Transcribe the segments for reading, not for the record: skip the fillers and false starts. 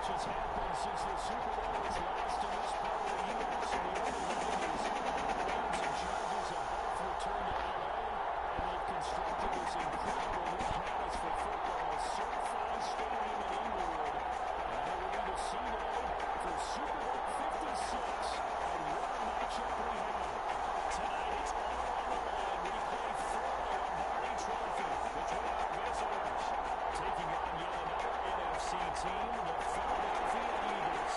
much has happened since the Super Bowl was last in this part of the universe, and the only line is Rams and Chargers have both returned to LA, and they've constructed this incredible new palace for football, SoFi Stadium in Inglewood. And it will be the scene for Super Bowl 56. And what a matchup we have. Tonight it's all on the line. We play for the Lombardi Trophy between our visitors, taking on yet another NFC team, the Philadelphia Eagles.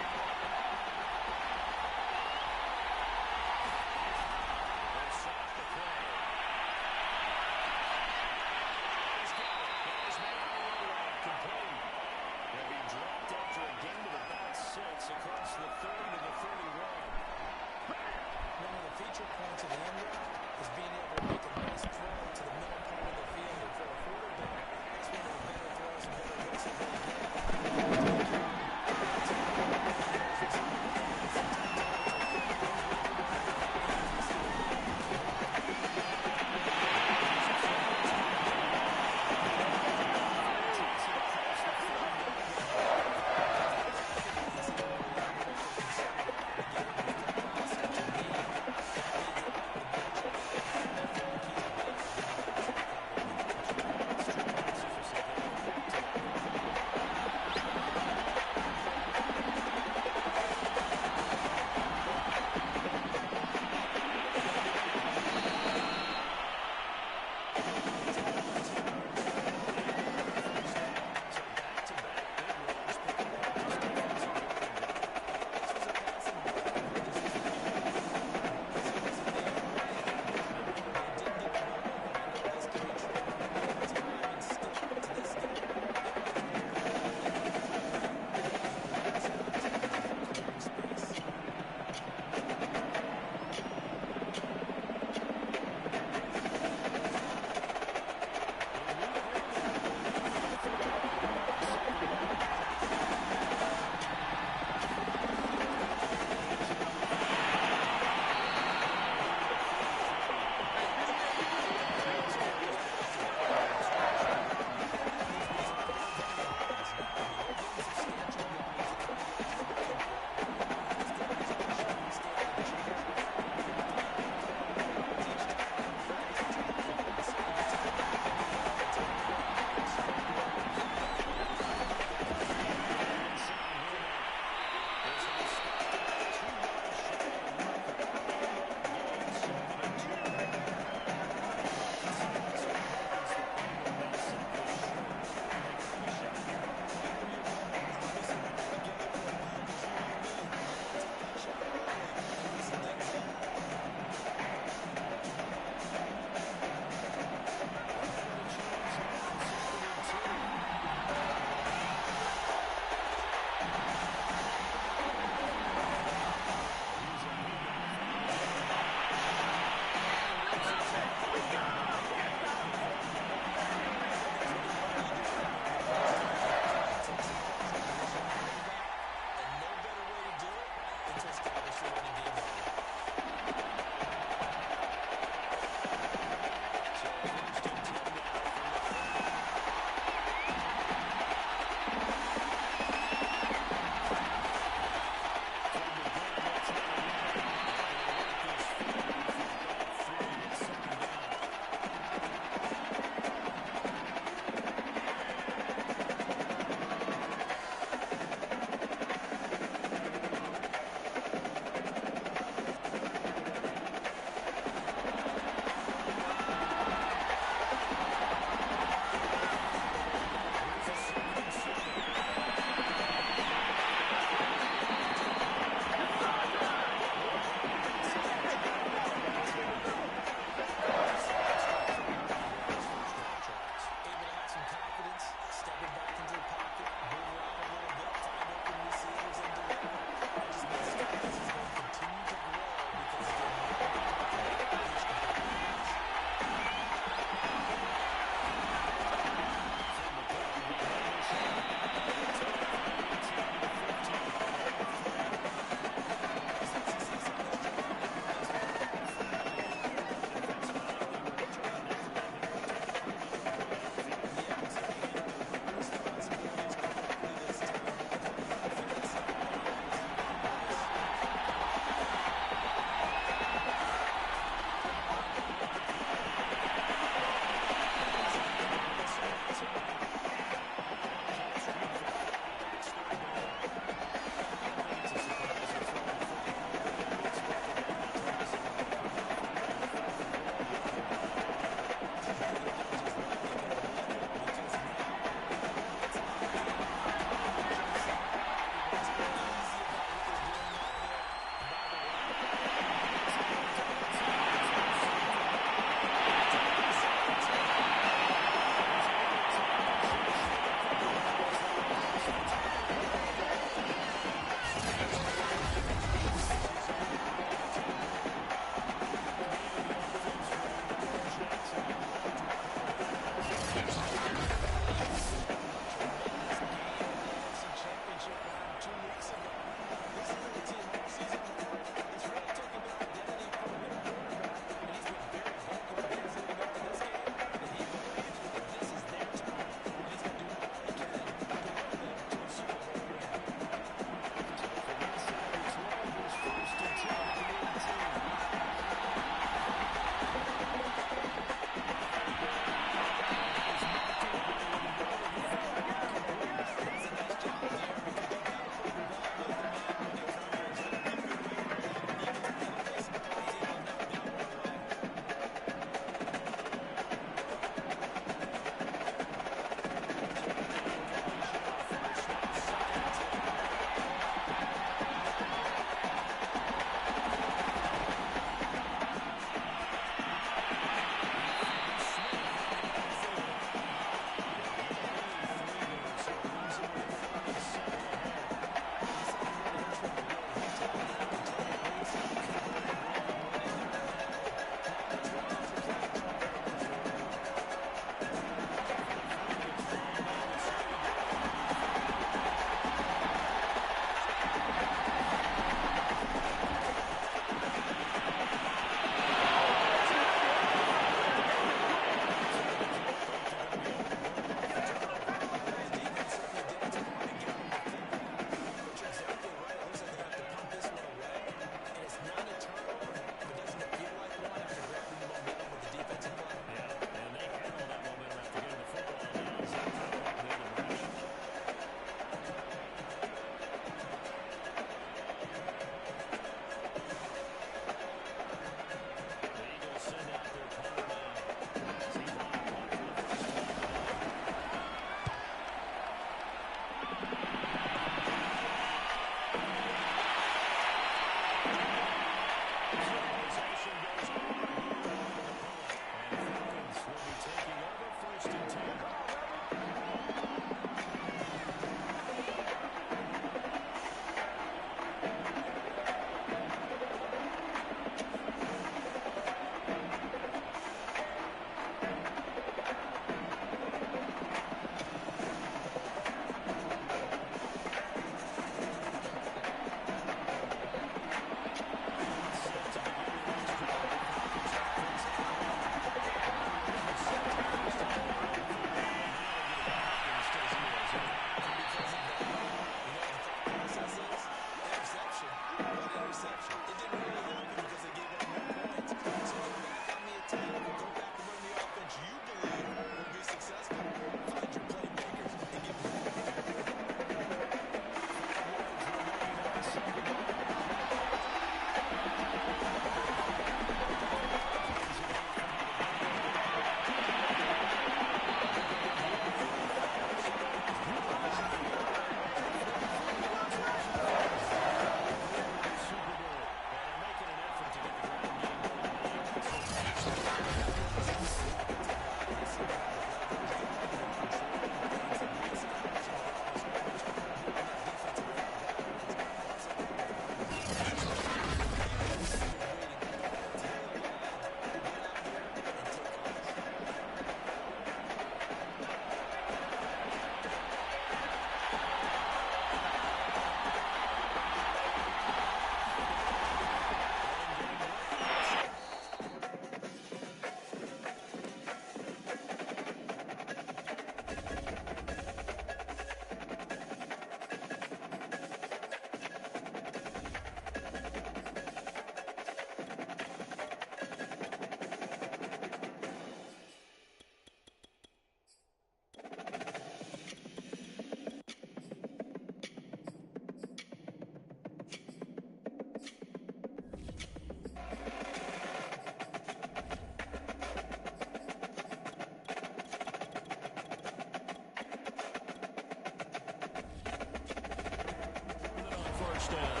first down.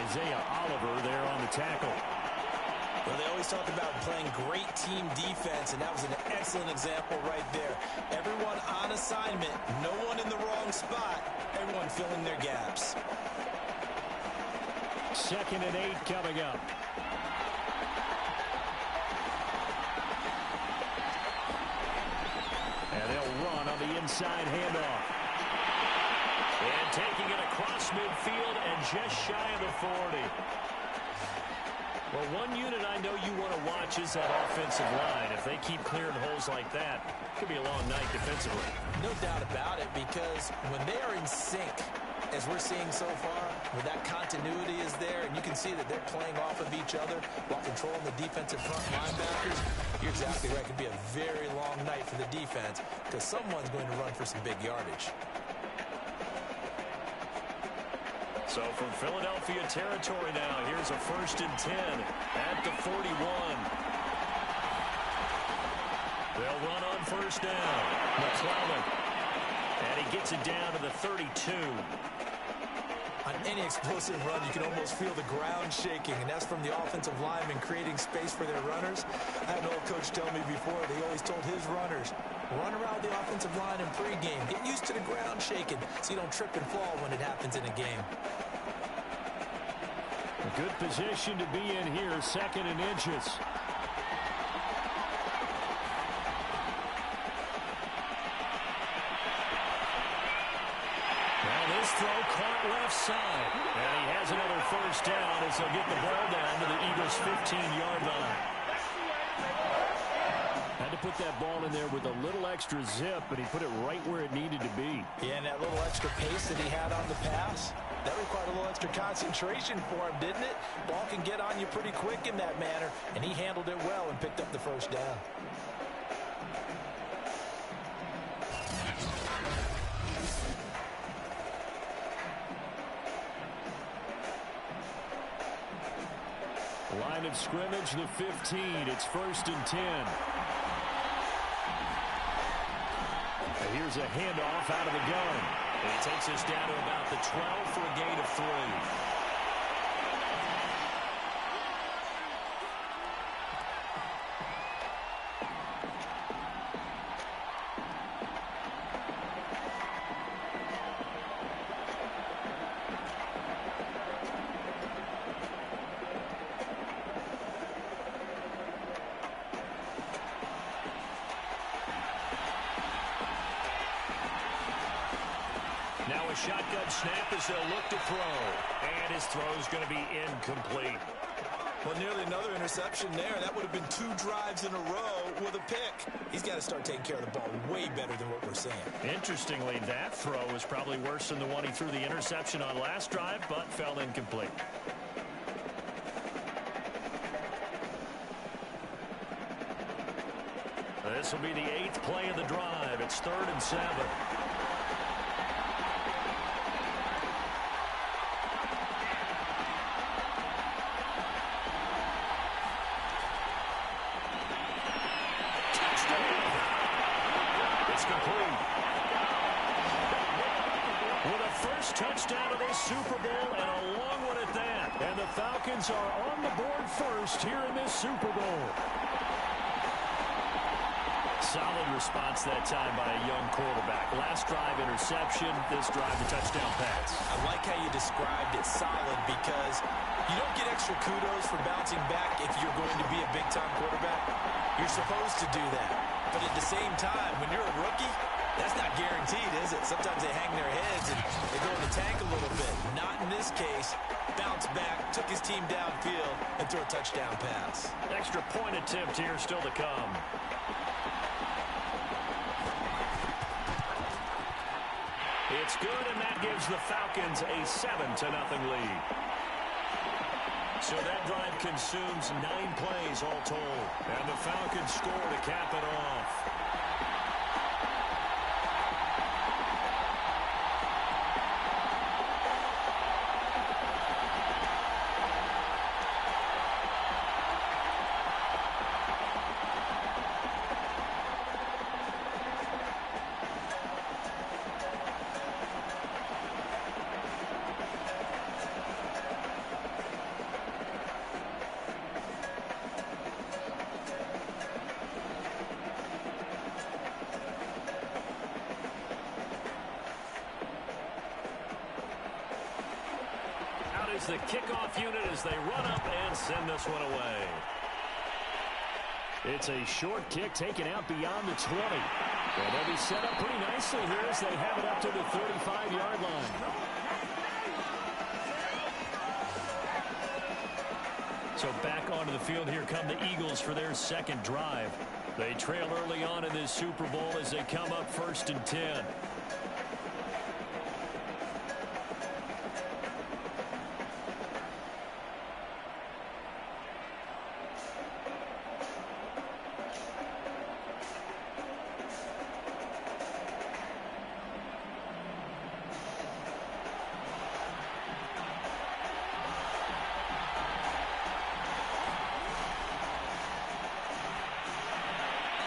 Isaiah Oliver there on the tackle. Well, they always talk about playing great team defense, and that was an excellent example right there. Everyone on assignment, no one in the wrong spot, everyone filling their gaps. 2nd and 8 coming up. And they'll run on the inside handoff. And taking it across midfield and just shy of the 40. Well, one unit I know you want to watch is that offensive line. If they keep clearing holes like that, it could be a long night defensively. No doubt about it, because when they are in sync, as we're seeing so far, where that continuity is there, and you can see that they're playing off of each other while controlling the defensive front linebackers, you're exactly right. It could be a very long night for the defense because someone's going to run for some big yardage. So from Philadelphia territory now, here's a 1st and 10 at the 41. They'll run on 1st down. McClellan. And he gets it down to the 32. On any explosive run, you can almost feel the ground shaking, and that's from the offensive linemen creating space for their runners. I had an old coach tell me before, they always told his runners, run around the offensive line in pregame. Get used to the ground shaking so you don't trip and fall when it happens in a game. A good position to be in here, 2nd and inches. Now this throw caught left side. And he has another 1st down as they'll get the ball down to the Eagles' 15-yard line. Had to put that ball in there with a little extra zip, but he put it right where it needed to be. Yeah, and that little extra pace that he had on the pass, that required a little extra concentration for him, didn't it? Ball can get on you pretty quick in that manner, and he handled it well and picked up the 1st down. Line of scrimmage, the 15. It's 1st and 10. And here's a handoff out of the gun. And he takes us down to about the 12 for a gain of 3. Now a shotgun snap as they'll look to throw. And his throw's going to be incomplete. Well, nearly another interception there. That would have been 2 drives in a row with a pick. He's got to start taking care of the ball way better than what we're seeing. Interestingly, that throw was probably worse than the one he threw the interception on last drive, but fell incomplete. This will be the 8th play of the drive. It's 3rd and 7. Touchdown of this Super Bowl, and a long one at that. And the Falcons are on the board first here in this Super Bowl. Solid response that time by a young quarterback. Last drive interception, this drive a touchdown pass. I like how you described it solid because you don't get extra kudos for bouncing back if you're going to be a big-time quarterback. You're supposed to do that. But at the same time, when you're a rookie, that's not guaranteed, is it? Sometimes they hang their heads and they go in the tank a little bit. Not in this case. Bounced back, took his team downfield, and threw a touchdown pass. Extra point attempt here still to come. It's good, and that gives the Falcons a 7-0 lead. So that drive consumes 9 plays all told. And the Falcons score to cap it off. is the kickoff unit as they run up and send this one away. It's a short kick taken out beyond the 20. Well, they'll be set up pretty nicely here as they have it up to the 35-yard line. So back onto the field, here come the Eagles for their second drive. They trail early on in this Super Bowl as they come up 1st and 10.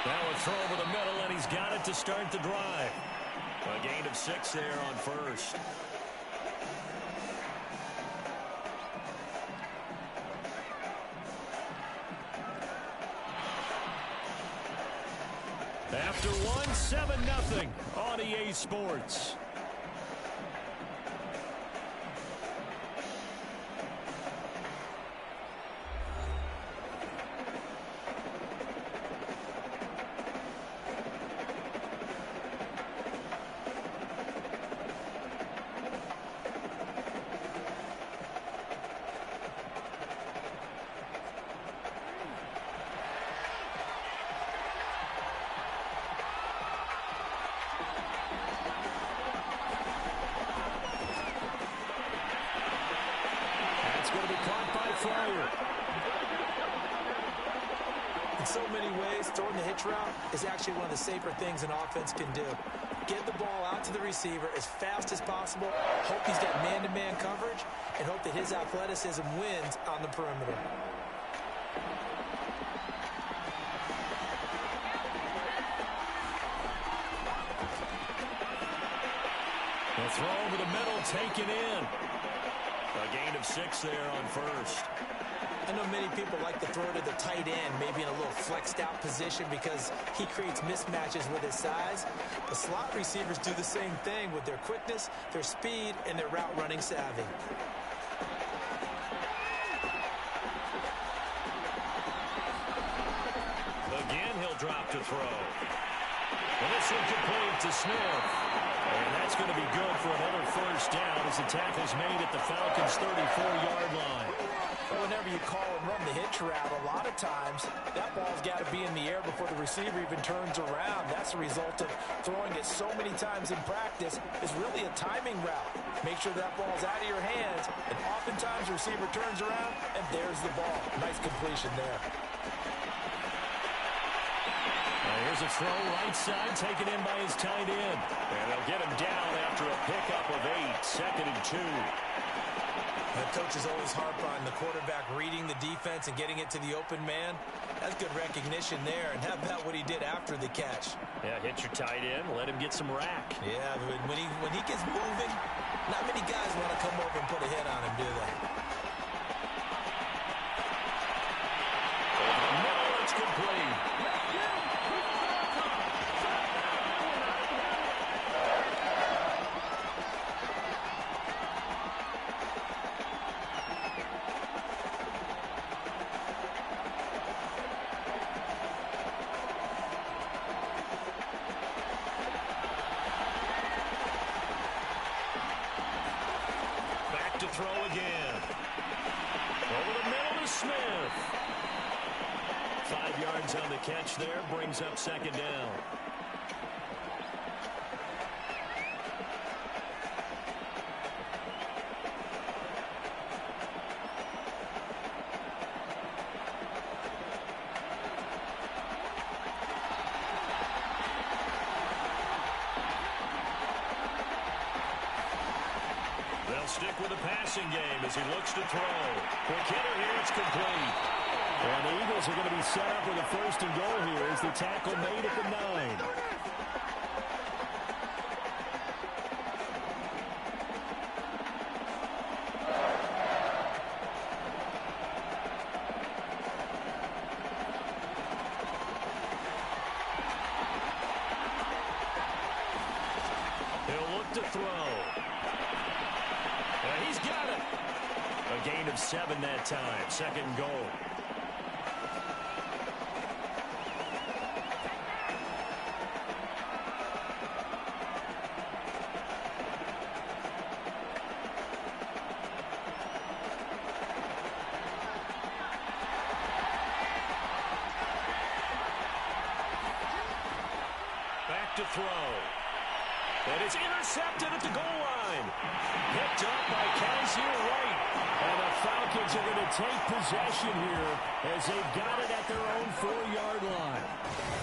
Now a throw over the middle, and he's got it to start the drive. A gain of 6 there on first. After one, 7-0 on EA Sports. In so many ways, throwing the hitch route is actually one of the safer things an offense can do. Get the ball out to the receiver as fast as possible, hope he's got man-to-man coverage, and hope that his athleticism wins on the perimeter. The throw over the middle, taken in. A gain of 6 there on first. I know many people like to throw to the tight end, maybe in a little flexed out position because he creates mismatches with his size. The slot receivers do the same thing with their quickness, their speed, and their route running savvy. Again, he'll drop to throw. And this one complete to Smith. And that's going to be good for another first down as the tackle's made at the Falcons' 34-yard line. Well, whenever you call and run the hitch route, a lot of times that ball's got to be in the air before the receiver even turns around. That's a result of throwing it so many times in practice. It's really a timing route. Make sure that ball's out of your hands, and oftentimes the receiver turns around, and there's the ball. Nice completion there. Here's a throw right side, taken in by his tight end. And they'll get him down after a pickup of 8, 2nd and 2. The coach is always harp on the quarterback reading the defense and getting it to the open man. That's good recognition there. And how about what he did after the catch? Yeah, hit your tight end, let him get some rack. Yeah, when he gets moving, not many guys want to come over and put a hit on him, do they? Over the middle, it's complete. To throw again. Over the middle to Smith. 5 yards on the catch there, brings up 2nd down. Stick with the passing game as he looks to throw. Quick hitter here, it's complete. And the Eagles are going to be set up with a 1st and goal here as the tackle made at the 9. He'll look to throw. He's got it. A gain of 7 that time. Second and goal. Back to throw. And it's intercepted at the goal line. Picked up by Kaiser White. And the Falcons are going to take possession here as they've got it at their own 4-yard line.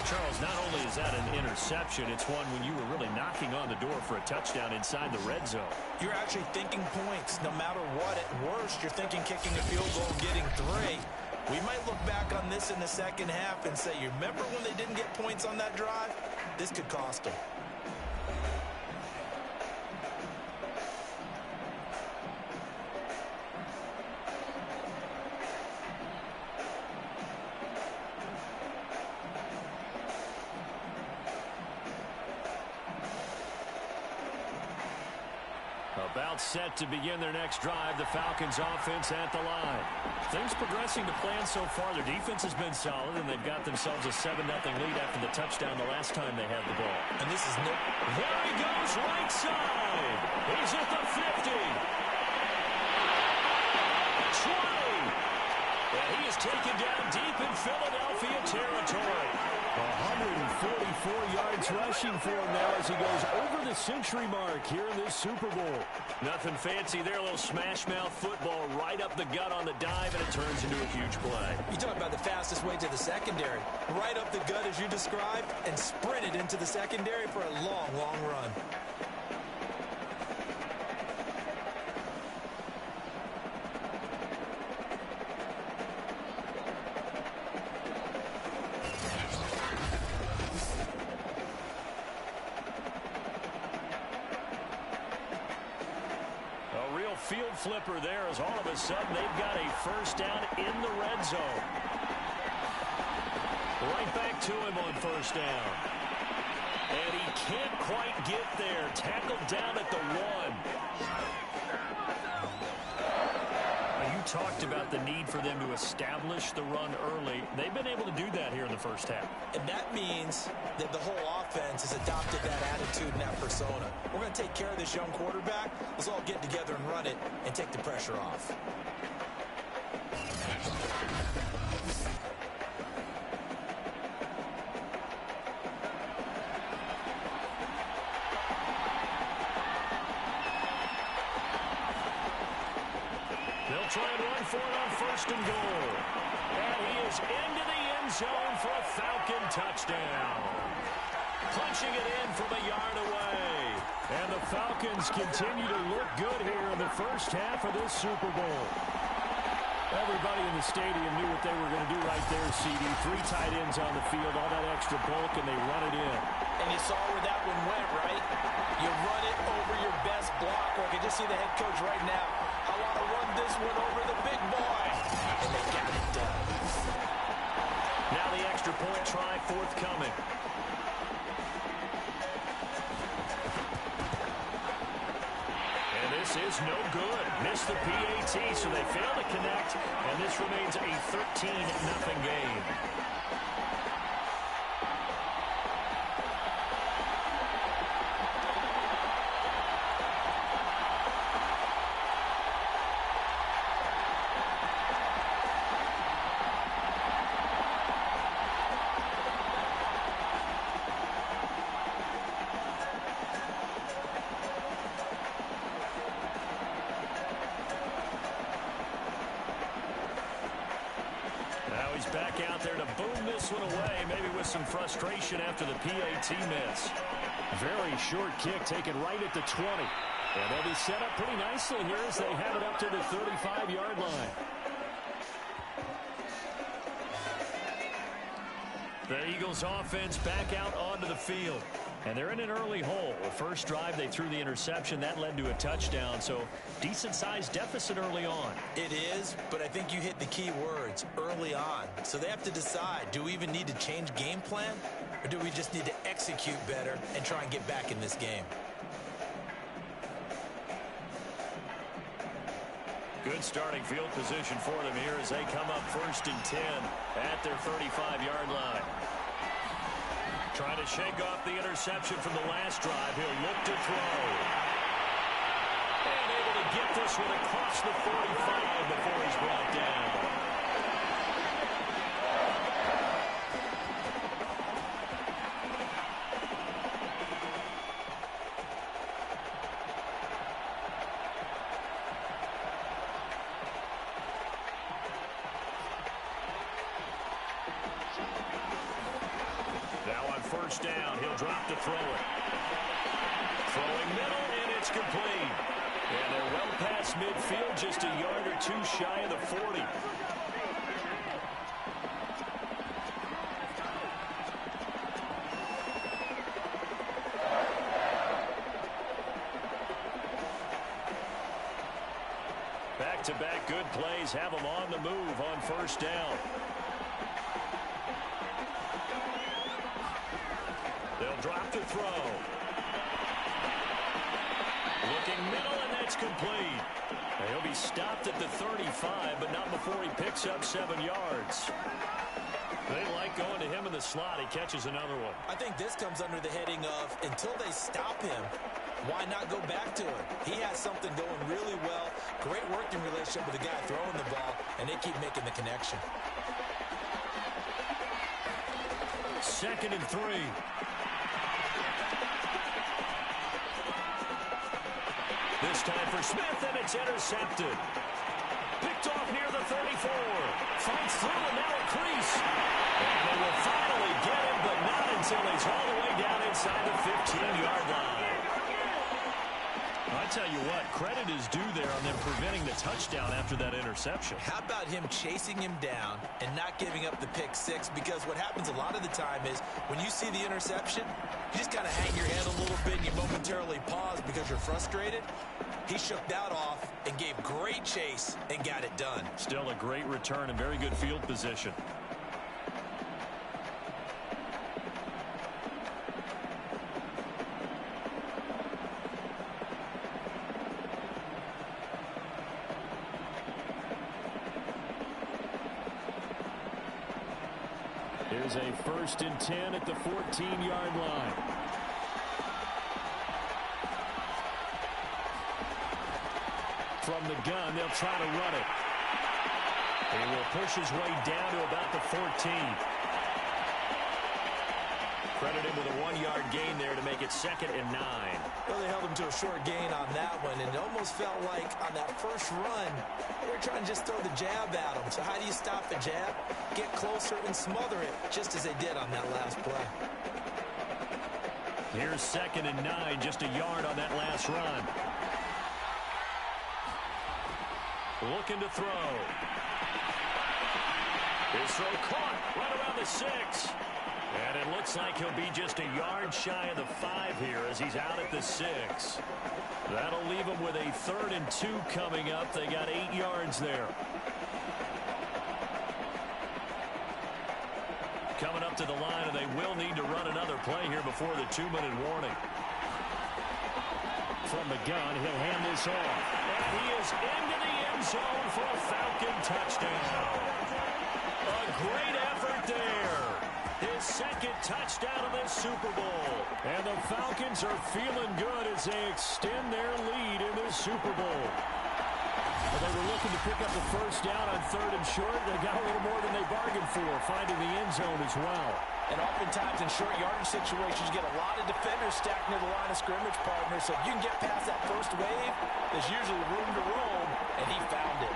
Charles, not only is that an interception, it's one when you were really knocking on the door for a touchdown inside the red zone. You're actually thinking points. No matter what, at worst, you're thinking kicking a field goal and getting 3. We might look back on this in the second half and say, you remember when they didn't get points on that drive? This could cost them. About set to begin their next drive. The Falcons offense at the line. Things progressing to plan so far. Their defense has been solid, and they've got themselves a 7-0 lead after the touchdown the last time they had the ball. And this is there he goes, right side. He's at the 50. 20. And he is taken down deep in Philadelphia territory. 144 yards rushing for him now as he goes over the century mark here in this Super Bowl. Nothing fancy there, a little smash-mouth football right up the gut on the dive, and it turns into a huge play. You talk about the fastest way to the secondary. Right up the gut as you described, and sprinted into the secondary for a long, long run. Field flipper there as all of a sudden they've got a first down in the red zone. Right back to him on first down. And he can't quite get there. Tackled down at the 1. You talked about the need for them to establish the run early. They've been able to do that here in the first half. And that means that the whole offense has adopted that attitude and that persona. We're going to take care of this young quarterback. Let's all get together and run it and take the pressure off. They'll try and run for it on first and goal. And he is into the end zone for a Falcon touchdown. Punching it in from a yard away. And the Falcons continue to look good here in the first half of this Super Bowl. Everybody in the stadium knew what they were going to do right there, CD. 3 tight ends on the field, all that extra bulk, and they run it in. And you saw where that one went, right? You run it over your best blocker. I can just see the head coach right now. I want to run this one over the big boy. And they got it done. Now the extra point try forthcoming. And this is no good. Missed the PAT, so they fail to connect, and this remains a 13-0 game. He's back out there to boom this one away, maybe with some frustration after the PAT miss. Very short kick taken right at the 20. And they'll be set up pretty nicely here as they have it up to the 35-yard line. The Eagles offense back out onto the field. And they're in an early hole. The first drive, they threw the interception. That led to a touchdown. So decent-sized deficit early on. It is, but I think you hit the key words, early on. So they have to decide, do we even need to change game plan? Or do we just need to execute better and try and get back in this game? Good starting field position for them here as they come up 1st and 10 at their 35-yard line. Trying to shake off the interception from the last drive. He'll look to throw. And able to get this one across the 45 before he's brought down. First down, he'll drop to throw it. Throwing middle, and it's complete. And they're well past midfield, just a yard or two shy of the 40. Back-to-back good plays have them on the move on first down. They'll drop to throw. Looking middle, and that's complete. And he'll be stopped at the 35, but not before he picks up 7 yards. They like going to him in the slot. He catches another one. I think this comes under the heading of until they stop him, why not go back to him? He has something going really well. Great working relationship with the guy throwing the ball, and they keep making the connection. 2nd and 3. This time for Smith, and it's intercepted. Picked off near the 34. Fights through, and now a crease. And they will finally get him, but not until he's all the way down inside the 15-yard line. I tell you what, credit is due there on them preventing the touchdown after that interception. How about him chasing him down and not giving up the pick six? Because what happens a lot of the time is when you see the interception, you just kind of hang your head a little bit and you momentarily pause because you're frustrated. He shook that off and gave great chase and got it done. Still a great return and very good field position. Here's a 1st and 10 at the 14-yard line. From the gun, they'll try to run it. He will push his way down to about the 14. Credit him with a 1-yard gain there to make it 2nd and 9. Well, they held him to a short gain on that one, and it almost felt like on that first run, they were trying to just throw the jab at him. So how do you stop the jab? Get closer and smother it, just as they did on that last play. Here's 2nd and 9, just a yard on that last run. Looking to throw. His throw caught right around the 6. And it looks like he'll be just a yard shy of the 5 here as he's out at the 6. That'll leave him with a 3rd and 2 coming up. They got 8 yards there. Coming up to the line, and they will need to run another play here before the 2-minute warning. From the gun, he'll hand this off. And he is into the end zone for a Falcon touchdown. A great effort there. His 2nd touchdown of the Super Bowl. And the Falcons are feeling good as they extend their lead in the Super Bowl. Well, they were looking to pick up the 1st down on 3rd and short. They got a little more than they bargained for, finding the end zone as well. And oftentimes in short yardage situations, you get a lot of defenders stacked near the line of scrimmage, partner. So if you can get past that first wave, there's usually room to roam, and he found it.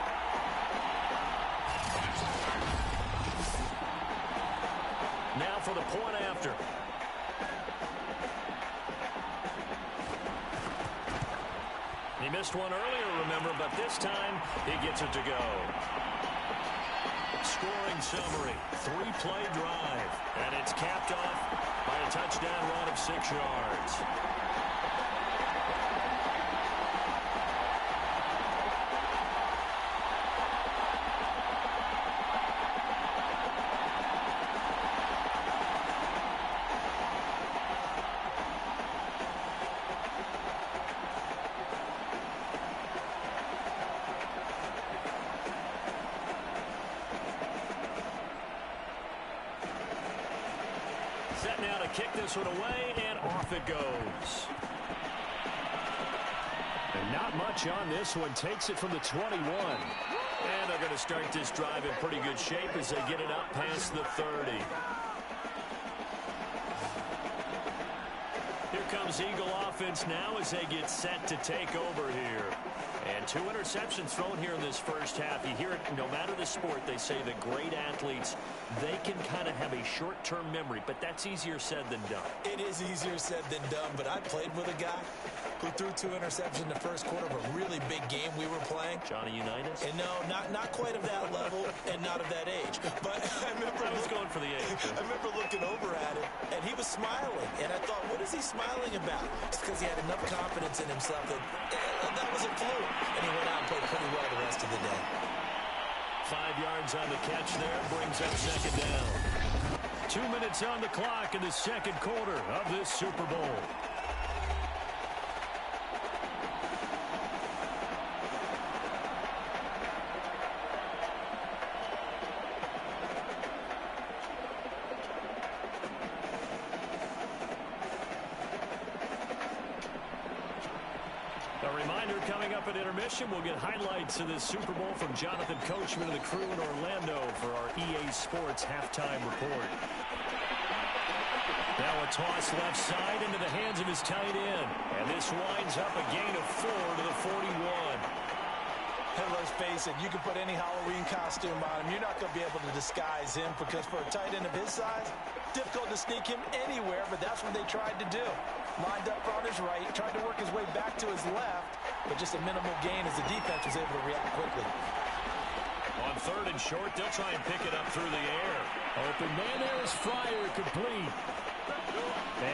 Now for the point after. He missed one earlier, remember, but this time he gets it to go. Scoring summary, 3-play drive, and it's capped off by a touchdown run of 6 yards. kick this one away, and off it goes. And not much on this one. Takes it from the 21. And they're going to start this drive in pretty good shape as they get it up past the 30. Here comes Eagle offense now as they get set to take over here. And 2 interceptions thrown here in this first half. You hear it no matter the sport. They say the great athletes, they can kind of have a short-term memory, but that's easier said than done. It is easier said than done, but I played with a guy who threw 2 interceptions in the first quarter of a really big game we were playing. Johnny Unitas? And no, not quite of that level and not of that age. But I was going for the age. I remember looking over at him, and he was smiling. And I thought, what is he smiling about? It's because he had enough confidence in himself that that was a fluke. And he went out and played pretty well the rest of the day. 5 yards on the catch there. Brings up second down. 2 minutes on the clock in the second quarter of this Super Bowl. A reminder coming up at intermission, we'll get highlights of this Super Bowl from Jonathan Coachman and the crew in Orlando for our EA Sports halftime report. Now a toss left side into the hands of his tight end. And this winds up a gain of 4 to the 41. And let's face it, you can put any Halloween costume on him. You're not going to be able to disguise him because for a tight end of his size, difficult to sneak him anywhere, but that's what they tried to do. Lined up on his right, tried to work his way back to his left, but just a minimal gain as the defense was able to react quickly. On 3rd and short, they'll try and pick it up through the air. Open man, there's Fryer, complete.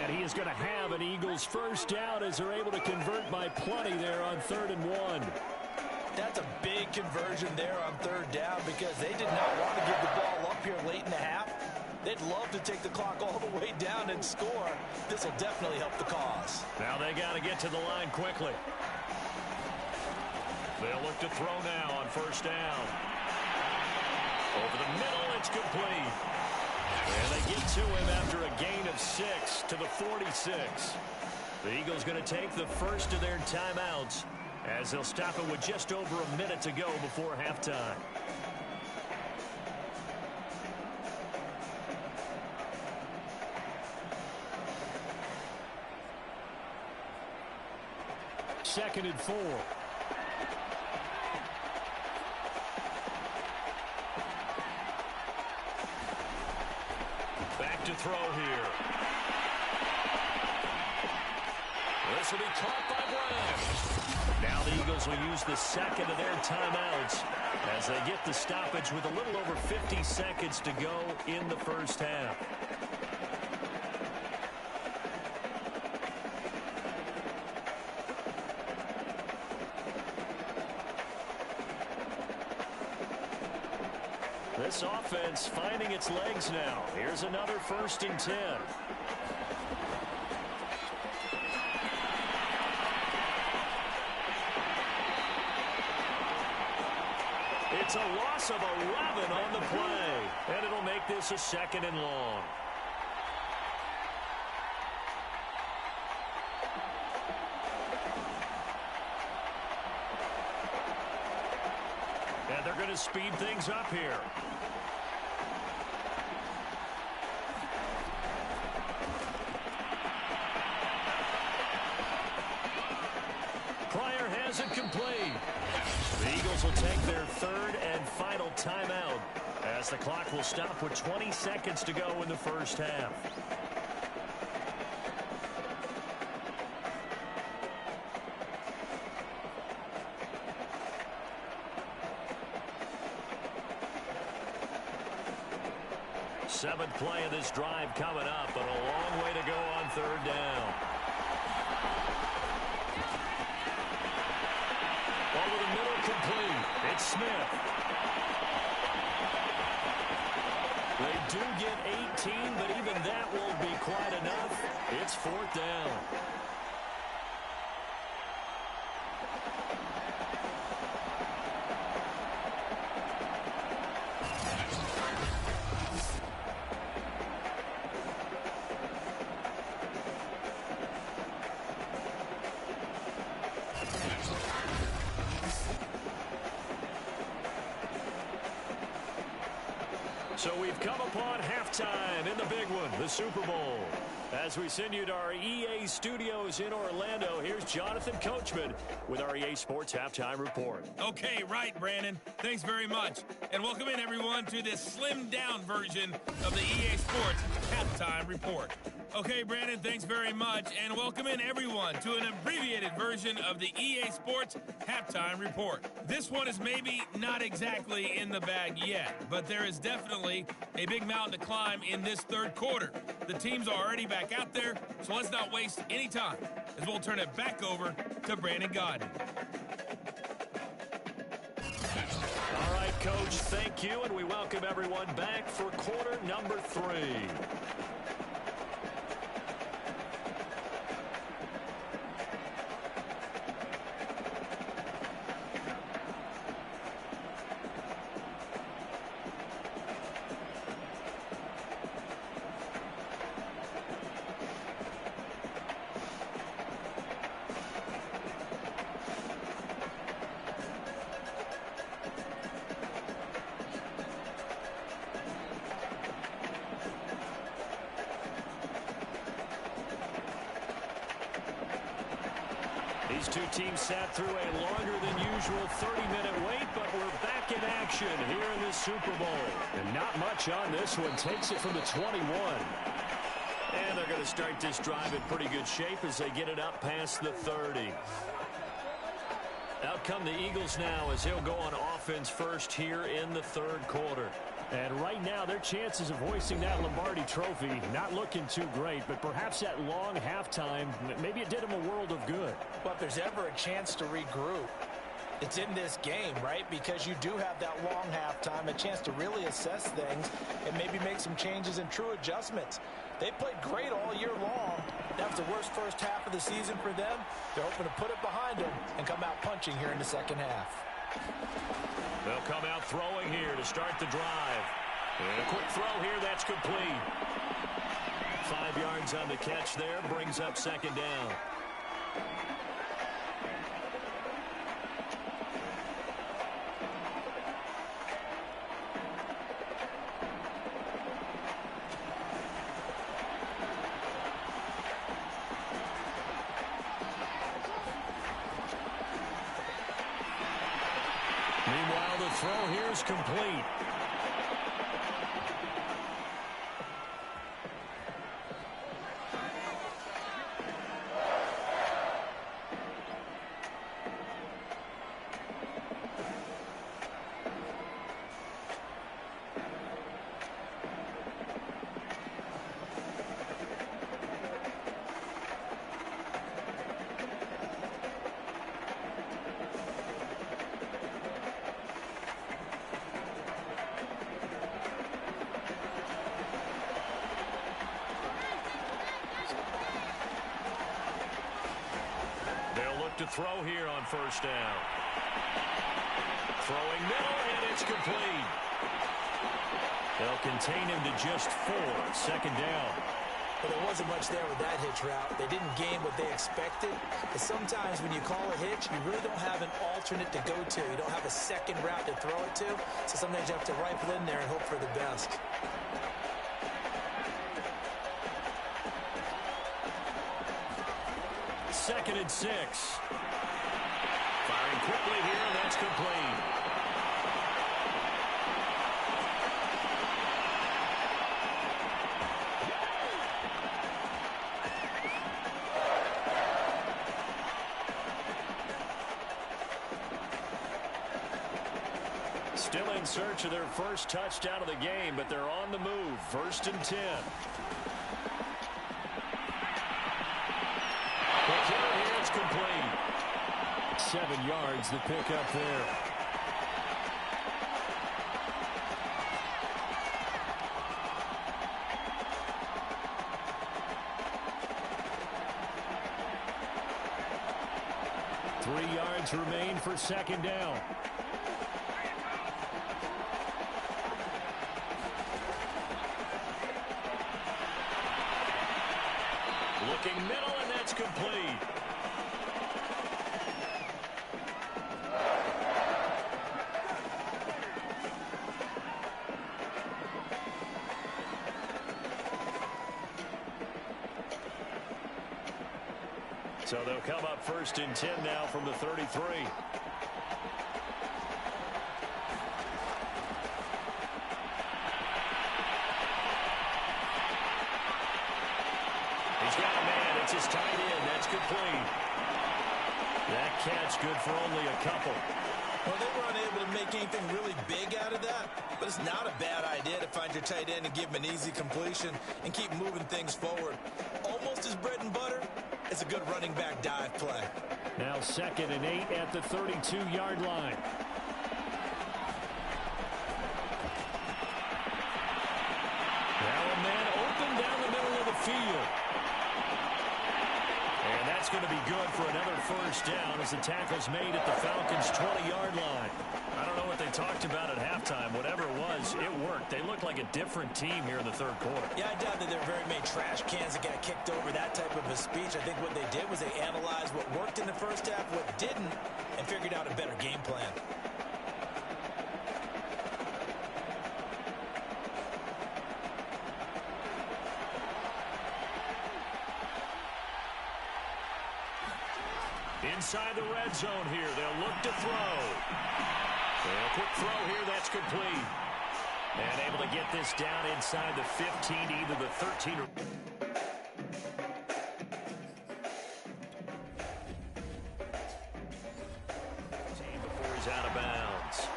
And he is going to have an Eagles first down as they're able to convert by plenty there on 3rd and 1. That's a big conversion there on 3rd down because they did not want to give the ball up here late in the half. They'd love to take the clock all the way down and score. This will definitely help the cause. Now they got to get to the line quickly. They'll look to throw now on 1st down. Over the middle, it's complete. And they get to him after a gain of 6 to the 46. The Eagles going to take the first of their timeouts as they'll stop it with just over a minute to go before halftime. Second and 4. Back to throw here. This will be caught by Brown. Now the Eagles will use the second of their timeouts as they get the stoppage with a little over 50 seconds to go in the first half. This offense finding its legs now. Here's another 1st and 10. It's a loss of 11 on the play. And it'll make this a 2nd and long. And they're going to speed things up here. Pryor has it complete. The Eagles will take their 3rd and final timeout as the clock will stop with 20 seconds to go in the first half. Seventh play of this drive coming up, but a long way to go on 3rd down. Over the middle, complete. It's Smith. They do get 18, but even that won't be quite enough. It's 4th down. So we've come upon halftime in the big one, the Super Bowl. As we send you to our EA studios in Orlando, here's Jonathan Coachman with our EA Sports Halftime Report. Okay, right, Brandon. Thanks very much. And welcome in, everyone, to this slimmed-down version of the EA Sports Halftime Report. Okay, Brandon, thanks very much. And welcome in, everyone, to an abbreviated version of the EA Sports Halftime Report. This one is maybe not exactly in the bag yet, but there is definitely a big mountain to climb in this third quarter. The teams are already back out there, so let's not waste any time, as we'll turn it back over to Brandon Godden. All right, Coach, thank you, and we welcome everyone back for quarter number 3. These two teams sat through a longer than usual 30-minute wait, but we're back in action here in the Super Bowl. And not much on this one. Takes it from the 21. And they're going to start this drive in pretty good shape as they get it up past the 30. Out come the Eagles now as they'll go on offense first here in the third quarter. And right now, their chances of hoisting that Lombardi trophy not looking too great, but perhaps that long halftime, maybe it did them a world of good. But if there's ever a chance to regroup, it's in this game, right? Because you do have that long halftime, a chance to really assess things and maybe make some changes and true adjustments. They played great all year long. That was the worst first half of the season for them. They're hoping to put it behind them and come out punching here in the second half. They'll come out throwing here to start the drive. And a quick throw here, that's complete. 5 yards on the catch there, brings up second down. Meanwhile, the throw here is complete. To throw here on first down. Throwing middle, and it's complete. They'll contain him to just 4. Second down. But there wasn't much there with that hitch route. They didn't gain what they expected. But sometimes when you call a hitch, you really don't have an alternate to go to. You don't have a second route to throw it to. So sometimes you have to rifle in there and hope for the best. Second and 6. Firing quickly here, and that's complete. Still in search of their first touchdown of the game, but they're on the move. First and 10. Complete. 7 yards to pick up there. Three yards remain for second down. Looking middle, and that's complete. So they'll come up first and 10 now from the 33. He's got a man. It's his tight end. That's complete. That catch good for only a couple. Well, they were unable to make anything really big out of that, but it's not a bad idea to find your tight end and give him an easy completion and keep moving things forward. Almost his bread and butter. It's a good running back dive play. Now 2nd and 8 at the 32-yard line. Now a man open down the middle of the field. And that's going to be good for another first down as the tackle's made at the Falcons' 20-yard line. I don't know what they talked about at halftime. Whatever it was, it worked. They looked like a different team here in the third quarter. Yeah, I doubt that there were very many trash cans that got kicked over that type of a speech. I think what they did was they analyzed what worked in the first half, what didn't, and figured out a better game plan. Inside the red zone here. They'll look to throw. A quick throw here. That's complete. And able to get this down inside the 15 to either the 13 or... before he's out of bounds.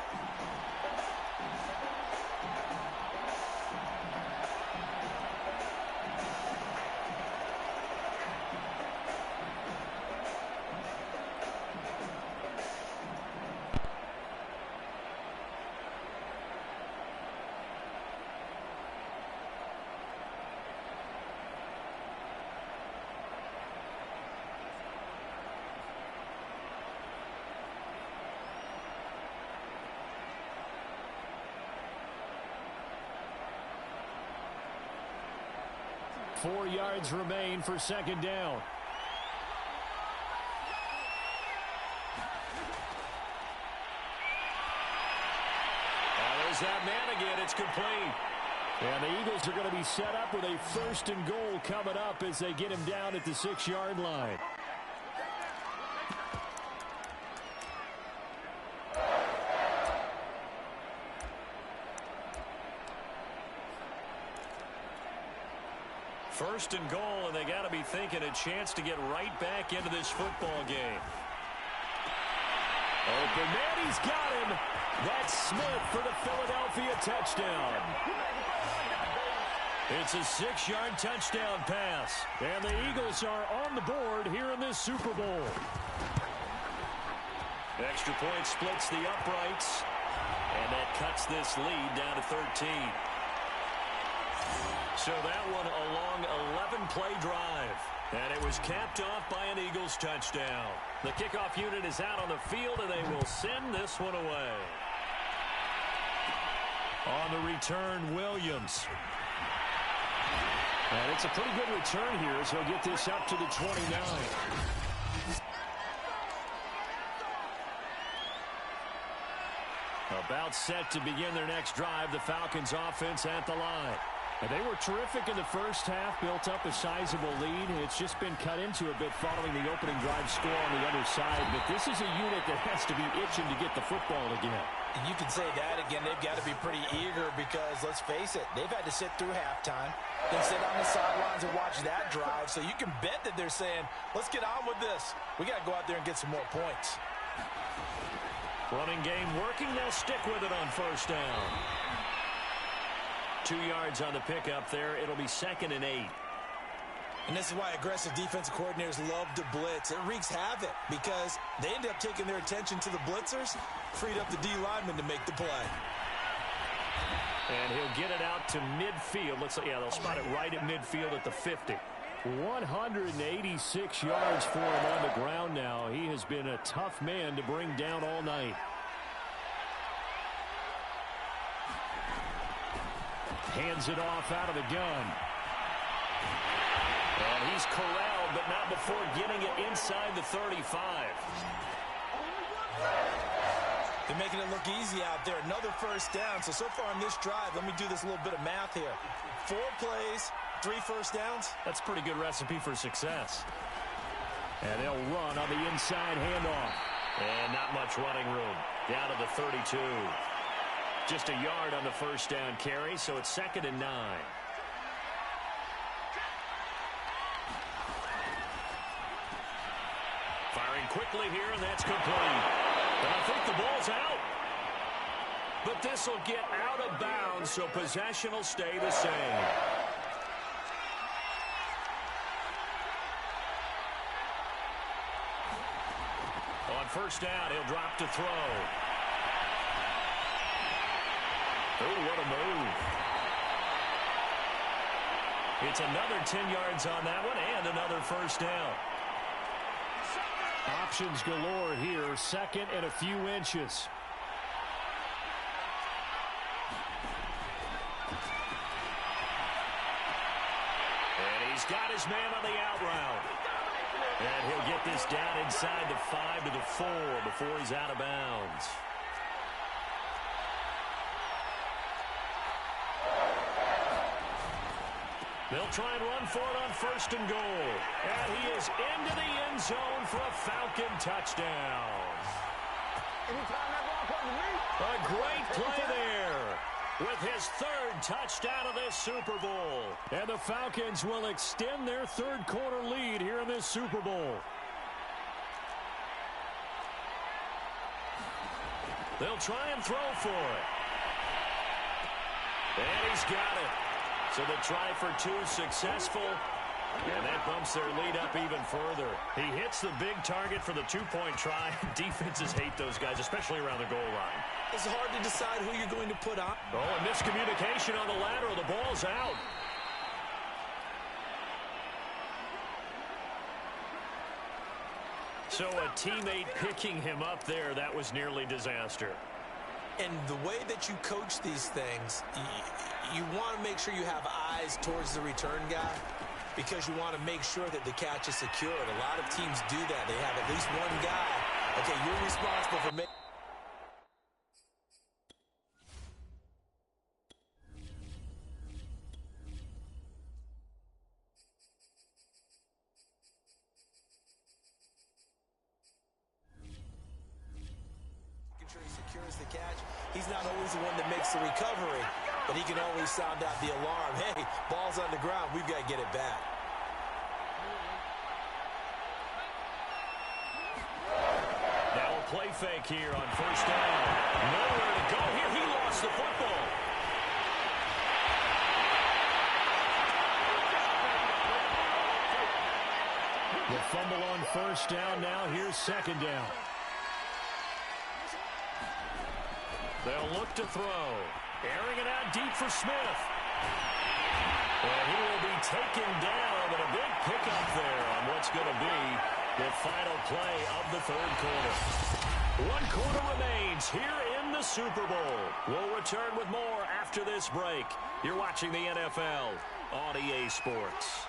Four yards remain for second down. There's that man again. It's complete. And the Eagles are going to be set up with a 1st and goal coming up as they get him down at the 6-yard line. First and goal, and they got to be thinking a chance to get right back into this football game. Open man, he's got him. That's Smith for the Philadelphia touchdown. It's a 6-yard touchdown pass, and the Eagles are on the board here in this Super Bowl. Extra point splits the uprights, and that cuts this lead down to 13. So that one a long 11-play drive. And it was capped off by an Eagles touchdown. The kickoff unit is out on the field, and they will send this one away. On the return, Williams. And it's a pretty good return here, so he'll get this up to the 29. About set to begin their next drive, the Falcons offense at the line. And they were terrific in the first half, built up a sizable lead. It's just been cut into a bit following the opening drive score on the other side. But this is a unit that has to be itching to get the football again. And you can say that again. They've got to be pretty eager because, let's face it, they've had to sit through halftime, then sit on the sidelines and watch that drive. So you can bet that they're saying, let's get on with this. We got to go out there and get some more points. Running game working. They'll stick with it on first down. 2 yards on the pickup there. It'll be 2nd and 8. And this is why aggressive defensive coordinators love to blitz. It wreaks havoc because they end up taking their attention to the blitzers, freed up the D lineman to make the play. And he'll get it out to midfield. They'll spot it right at midfield at the 50. 186 yards for him on the ground now. He has been a tough man to bring down all night. Hands it off out of the gun. And he's corralled, but not before getting it inside the 35. They're making it look easy out there. Another first down. So far on this drive, let me do this little bit of math here. 4 plays, 3 first downs. That's a pretty good recipe for success. And they'll run on the inside handoff. And not much running room. Down to the 32. Just a yard on the first down carry, so it's 2nd and 9. Firing quickly here, and that's complete. And I think the ball's out. But this will get out of bounds, so possession will stay the same. On first down, he'll drop to throw. Oh, what a move. It's another 10 yards on that one and another first down. Options galore here. 2nd and a few inches. And he's got his man on the out route. And he'll get this down inside the 5 to the 4 before he's out of bounds. They'll try and run for it on 1st and goal. And he is into the end zone for a Falcon touchdown. A great play there with his 3rd touchdown of this Super Bowl. And the Falcons will extend their 3rd quarter lead here in this Super Bowl. They'll try and throw for it. And he's got it. So the try for 2 successful. And that bumps their lead up even further. He hits the big target for the 2-point try. Defenses hate those guys, especially around the goal line. It's hard to decide who you're going to put on. Oh, and miscommunication on the lateral. The ball's out. So a teammate picking him up there, that was nearly disaster. And the way that you coach these things, you want to make sure you have eyes towards the return guy because you want to make sure that the catch is secured. A lot of teams do that. They have at least one guy. Okay, you're responsible for making. Secures the catch. He's not always the one that makes the recovery, but he can always sound out the alarm. Hey, ball's on the ground. We've got to get it back. Now a play fake here on first down. Nowhere to go here. He lost the football. The fumble on first down. Now here's 2nd down. They'll look to throw. Airing it out deep for Smith. And he will be taken down, but a big pickup there on what's going to be the final play of the 3rd quarter. 1 quarter remains here in the Super Bowl. We'll return with more after this break. You're watching the NFL on EA Sports.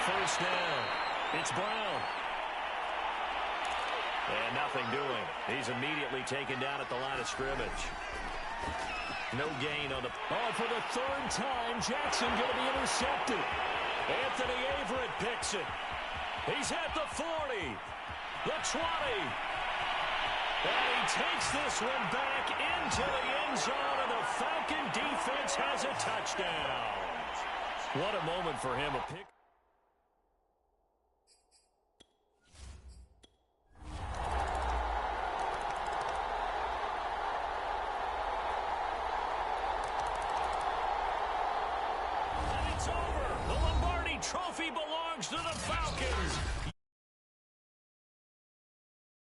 First down. It's Brown. And nothing doing. He's immediately taken down at the line of scrimmage. No gain on the... Oh, for the 3rd time, Jackson going to be intercepted. Anthony Averett picks it. He's at the 40. The 20. And he takes this one back into the end zone, and the Falcon defense has a touchdown. What a moment for him. A pick. Trophy belongs to the